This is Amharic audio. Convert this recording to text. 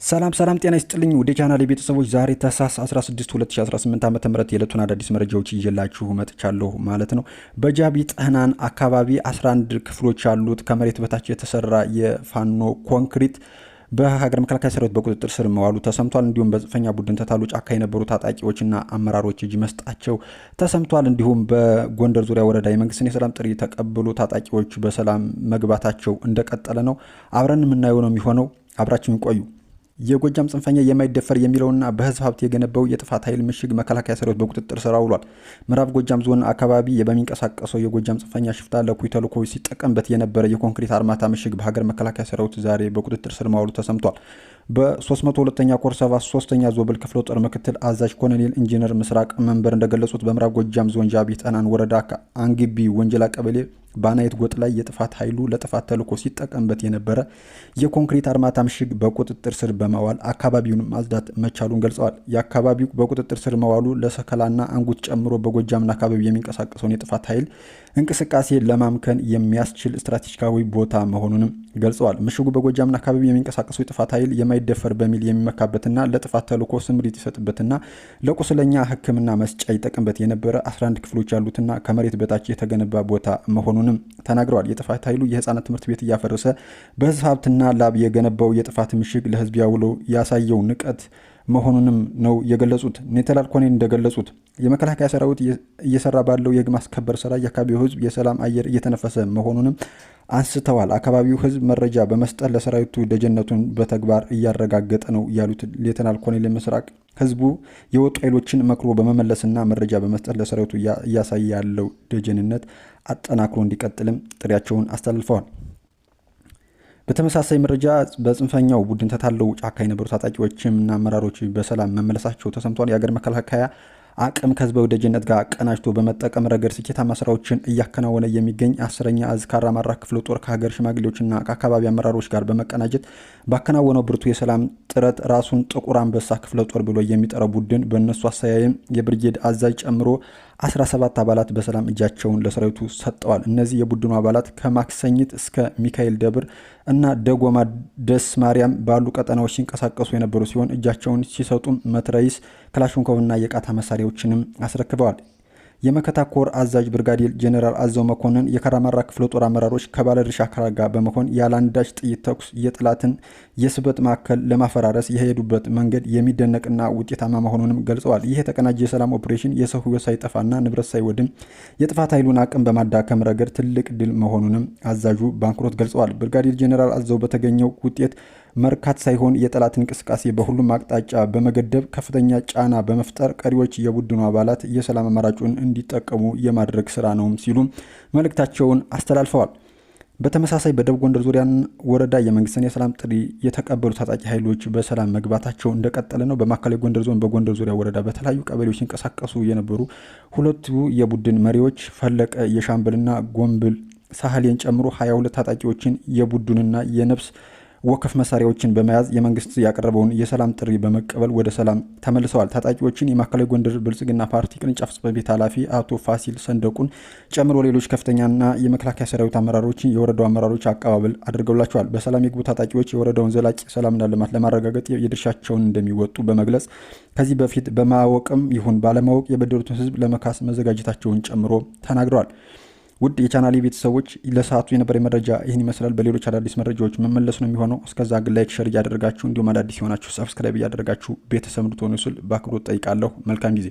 ሰላም ጤና ይስጥልኝ ወደ ቻናሌ ቤተሰቦች ዛሬ ታህሳስ 16 2018 ዓ.ም የዕለቱን አዳዲስ መረጃዎች ይዤላችሁ መጥቻለሁ ማለት ነው። በጃቢ ጠህናን አካባቢ 11 ክፍሎች ያሉት ከመሬት በታች የተሰራ የፋኖ ኮንክሪት በሀገር መከላከያ ሰራዊት በቁጥጥር ስር መዋሉ ተሰምቷል። እንዲሁም በጽንፈኛ ቡድን ተታሉ ጫካ የነበሩ ታጣቂዎችና አመራሮች እጅ መስጣቸው ተሰምቷል። እንዲሁም በጎንደር ዙሪያ ወረዳ የመንግስትን የሰላም ጥሪ ተቀብሎ ታጣቂዎች በሰላም መግባታቸው እንደቀጠለ ነው። አብረን የምናየው ነው የሚሆነው። አብራችሁን ቆዩ። የጎጃም ጽንፈኛ የማይደፈር የሚለውና በህዝብ ሀብት የገነባው የጥፋት ኃይል ምሽግ መከላከያ ሰራዊት በቁጥጥር ስር አውሏል። ምዕራብ ጎጃም ዞን አካባቢ በሚንቀሳቀሰው የጎጃም ጽንፈኛ ሽፍታ ለኩይ ተልዕኮ ሲጠቀምበት የነበረ የኮንክሪት አርማታ ምሽግ በሀገር መከላከያ ሰራዊት ዛሬ በቁጥጥር ስር ማዋሉ ተሰምቷል። በ302ኛ ኮር 73ኛ ዞብል ክፍለ ጦር ምክትል አዛዥ ኮሎኔል ኢንጂነር ምስራቅ መንበር እንደገለጹት በምዕራብ ጎጃም ዞን ጃቢ ጠህናን ወረዳ አንግቢ ወንጀላ ቀበሌ ባናይት ጎጥ ላይ የጥፋት ኃይሉ ለጥፋት ተልዕኮ ሲጠቀምበት የነበረ የኮንክሪት አርማታ ምሽግ በቁጥጥር ስር በመዋል አካባቢውን ማጽዳት መቻሉን ገልጸዋል። የአካባቢው በቁጥጥር ስር መዋሉ ለሰከላና አንጉት ጨምሮ በጎጃምና አካባቢ የሚንቀሳቀሰውን የጥፋት ኃይል እንቅስቃሴ ለማምከን የሚያስችል ስትራቴጂካዊ ቦታ መሆኑንም ገልጸዋል። ምሽጉ በጎጃምና አካባቢ የሚንቀሳቀሰው የጥፋት ኃይል የማይደፈር በሚል የሚመካበትና ለጥፋት ተልዕኮ ስምሪት ይሰጥበትና ለቁስለኛ ሕክምና መስጫ ይጠቀምበት የነበረ 11 ክፍሎች ያሉትና ከመሬት በታች የተገነባ ቦታ መሆኑንም ተናግረዋል። የጥፋት ኃይሉ የህፃናት ትምህርት ቤት እያፈረሰ በህዝብ ሀብትና ላብ የገነባው የጥፋት ምሽግ ለህዝብ ያውለው ያሳየው ንቀት መሆኑንም ነው የገለጹት። ኔተናል ኮሎኔል እንደገለጹት የመከላከያ ሰራዊት እየሰራ ባለው የህግ ማስከበር ስራ የአካባቢው ህዝብ የሰላም አየር እየተነፈሰ መሆኑንም አንስተዋል። አካባቢው ህዝብ መረጃ በመስጠት ለሰራዊቱ ደጀነቱን በተግባር እያረጋገጠ ነው ያሉት ሌተናል ኮሎኔል ምስራቅ ህዝቡ የወጡ ኃይሎችን መክሮ በመመለስና መረጃ በመስጠት ለሰራዊቱ እያሳየ ያለው ደጀንነት አጠናክሮ እንዲቀጥልም ጥሪያቸውን አስተላልፈዋል። በተመሳሳይ መረጃ በጽንፈኛው ቡድን ተታለው ጫካ የነበሩ ታጣቂዎችና አመራሮች በሰላም መመለሳቸው ተሰምቷል። የሀገር መከላከያ አቅም ከህዝባዊ ደጀነት ጋር አቀናጅቶ በመጠቀም ረገድ ስኬታማ ስራዎችን እያከናወነ የሚገኝ 10ኛ እዝ ካራማራ ክፍለ ጦር ከሀገር ሽማግሌዎችና ከአካባቢ አመራሮች ጋር በመቀናጀት ባከናወነው ብርቱ የሰላም ጥረት ራሱን ጥቁር አንበሳ ክፍለ ጦር ብሎ የሚጠራው ቡድን በእነሱ አስተያየም የብርጌድ አዛዥ ጨምሮ 17 አባላት በሰላም እጃቸውን ለሰራዊቱ ሰጠዋል። እነዚህ የቡድኑ አባላት ከማክሰኝት እስከ ሚካኤል ደብር እና ደጎማ ደስ ማርያም ባሉ ቀጠናዎች ሲንቀሳቀሱ የነበሩ ሲሆን እጃቸውን ሲሰጡም መትረይስ፣ ክላሽንኮቭና የቃታ መሳሪያዎችንም አስረክበዋል። የመከታ ኮር አዛዥ ብርጋዴር ጄኔራል አዘው መኮንን የካራማራ ክፍለ ጦር አመራሮች ከባለድርሻ አካላት ጋር በመሆን ያላንዳች ጥይት ተኩስ የጥላትን የስበት ማዕከል ለማፈራረስ የሄዱበት መንገድ የሚደነቅና ውጤታማ መሆኑንም ገልጸዋል። ይህ የተቀናጀ የሰላም ኦፕሬሽን የሰው ሕይወት ሳይጠፋና ንብረት ሳይወድም የጥፋት ኃይሉን አቅም በማዳከም ረገድ ትልቅ ድል መሆኑንም አዛዡ በአንክሮት ገልጸዋል። ብርጋዴር ጄኔራል አዘው በተገኘው ውጤት መርካት ሳይሆን የጠላት እንቅስቃሴ በሁሉም አቅጣጫ በመገደብ ከፍተኛ ጫና በመፍጠር ቀሪዎች የቡድኑ አባላት የሰላም አማራጩን እንዲጠቀሙ የማድረግ ስራ ነው ሲሉ መልእክታቸውን አስተላልፈዋል። በተመሳሳይ በደቡብ ጎንደር ዙሪያ ወረዳ የመንግስትን የሰላም ጥሪ የተቀበሉ ታጣቂ ኃይሎች በሰላም መግባታቸው እንደቀጠለ ነው። በማዕከላዊ ጎንደር ዞን በጎንደር ዙሪያ ወረዳ በተለያዩ ቀበሌዎች ሲንቀሳቀሱ የነበሩ ሁለቱ የቡድን መሪዎች ፈለቀ የሻምበልና ጎንብል ሳህሌን ጨምሮ 22 ታጣቂዎችን የቡድንና የነፍስ ወከፍ መሳሪያዎችን በመያዝ የመንግስት ያቀረበውን የሰላም ጥሪ በመቀበል ወደ ሰላም ተመልሰዋል። ታጣቂዎችን የማዕከላዊ ጎንደር ብልጽግና ፓርቲ ቅርንጫፍ ጽሕፈት ቤት ኃላፊ አቶ ፋሲል ሰንደቁን ጨምሮ ሌሎች ከፍተኛና የመከላከያ ሰራዊት አመራሮችን የወረዳው አመራሮች አቀባበል አድርገውላቸዋል። በሰላም የገቡ ታጣቂዎች የወረዳውን ዘላቂ ሰላምና ልማት ለማረጋገጥ የድርሻቸውን እንደሚወጡ በመግለጽ ከዚህ በፊት በማወቅም ይሁን ባለማወቅ የበደሉትን ህዝብ ለመካስ መዘጋጀታቸውን ጨምሮ ተናግረዋል። ውድ የቻናሌ ቤተሰቦች ለሰዓቱ የነበረ መረጃ ይህን ይመስላል። በሌሎች አዳዲስ መረጃዎች መመለስ ነው የሚሆነው። እስከዛ ግን ላይክ፣ ሸር እያደረጋችሁ እንዲሁም አዳዲስ የሆናችሁ ሰብስክራይብ እያደረጋችሁ ቤተሰብ እንድትሆኑ ስል በአክብሮት ጠይቃለሁ። መልካም ጊዜ